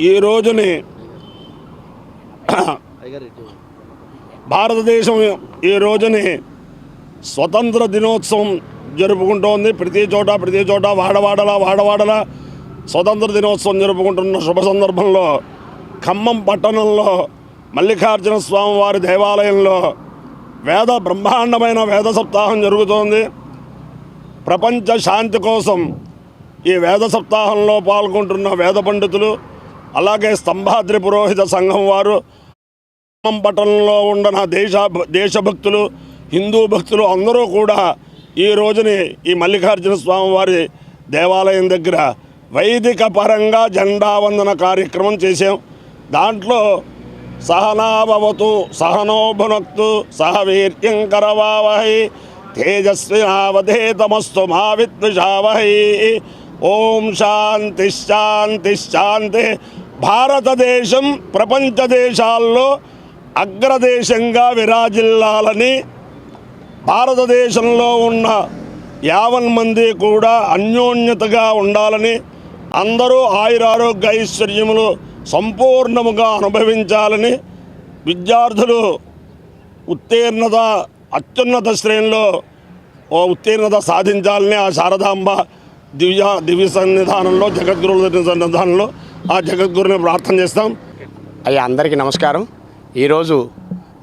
ఈ రోజుని భారతదేశం ఈ రోజుని స్వతంత్ర దినోత్సవం జరుపుకుంటోంది. ప్రతి చోట వాడవాడల స్వతంత్ర దినోత్సవం జరుపుకుంటున్న శుభ సందర్భంలో ఖమ్మం పట్టణంలో మల్లికార్జున స్వామి వారి దేవాలయంలో బ్రహ్మాండమైన వేద సప్తాహం జరుగుతోంది. ప్రపంచ శాంతి కోసం ఈ వేద సప్తాహంలో పాల్గొంటున్న వేద పండితులు, అలాగే స్తంభాద్రి పురోహిత సంఘం వారు, ఖమ్మం పట్టణంలో ఉన్న దేశభక్తులు, హిందూ భక్తులు అందరూ కూడా ఈ రోజుని ఈ మల్లికార్జున స్వామి వారి దేవాలయం దగ్గర వైదిక పరంగా జెండా వందన కార్యక్రమం చేసాం. దాంట్లో సహనాభవతు సహనో భునక్తు సహ వీర్యం కరవావహై తేజస్వినావధేతమస్తు మా విద్విషావహై. ఓం శాంతి శాంతి శాంతి. భారతదేశం ప్రపంచ దేశాల్లో అగ్రదేశంగా విరాజిల్లాలని, భారతదేశంలో ఉన్న 50 మంది కూడా అన్యోన్యతగా ఉండాలని, అందరూ ఆయురారోగ్య ఐశ్వర్యములు సంపూర్ణముగా అనుభవించాలని, విద్యార్థులు అత్యున్నత శ్రేణిలో ఉత్తీర్ణత సాధించాలని ఆ శారదాంబ దివ్య సన్నిధానంలో, జగద్గురుల సన్నిధానంలో ఆ జగద్గురుని ప్రార్థన చేస్తాం. అయ్యా, అందరికీ నమస్కారం. ఈరోజు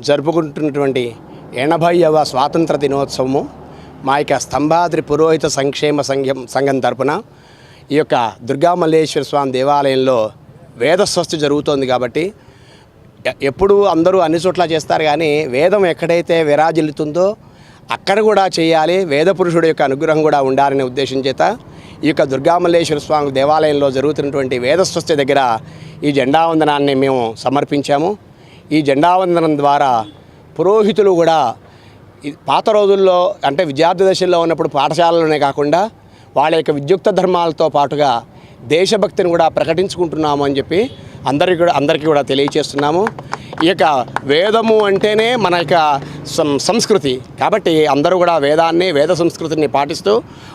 జరుపుకుంటున్నటువంటి 80వ స్వాతంత్ర దినోత్సవము మా యొక్క స్తంభాద్రి పురోహిత సంఘం తరపున ఈ యొక్క దుర్గామల్లేశ్వర స్వామి దేవాలయంలో వేదస్వస్తి జరుగుతోంది. కాబట్టి ఎప్పుడు అందరూ అన్ని చోట్ల చేస్తారు, కానీ వేదం ఎక్కడైతే విరాజిల్లుతుందో అక్కడ కూడా చేయాలి, వేద పురుషుడు యొక్క అనుగ్రహం కూడా ఉండాలనే ఉద్దేశం చేత ఈ యొక్క దుర్గామల్లేశ్వర స్వామి దేవాలయంలో జరుగుతున్నటువంటి వేదస్వస్తి దగ్గర ఈ జెండావందనాన్ని మేము సమర్పించాము. ఈ జెండావందనం ద్వారా పురోహితులు కూడా పాత రోజుల్లో అంటే విద్యార్థి దశల్లో ఉన్నప్పుడు పాఠశాలలోనే కాకుండా వాళ్ళ యొక్క విద్యుక్త ధర్మాలతో పాటుగా దేశభక్తిని కూడా ప్రకటించుకుంటున్నాము అని చెప్పి అందరికీ కూడా తెలియచేస్తున్నాము. ఈ యొక్క వేదము అంటేనే మన యొక్క సంస్కృతి. కాబట్టి అందరూ కూడా వేద సంస్కృతిని పాటిస్తూ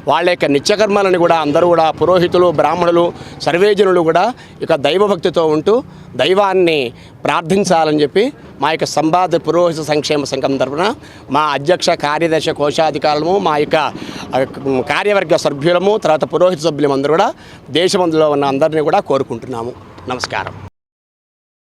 వాళ్ళ యొక్క నిత్యకర్మలను కూడా అందరూ కూడా పురోహితులు, బ్రాహ్మణులు, సర్వేజనులు కూడా ఇక దైవభక్తితో ఉంటూ దైవాన్ని ప్రార్థించాలని చెప్పి మా యొక్క సంబాద పురోహిత సంక్షేమ సంఘం తరఫున మా అధ్యక్ష, కార్యదర్శి, కోశాధికారులము, మా యొక్క కార్యవర్గ సభ్యులము, తర్వాత పురోహిత సభ్యులము అందరూ కూడా దేశమందులో ఉన్న అందరినీ కూడా కోరుకుంటున్నాము. నమస్కారం.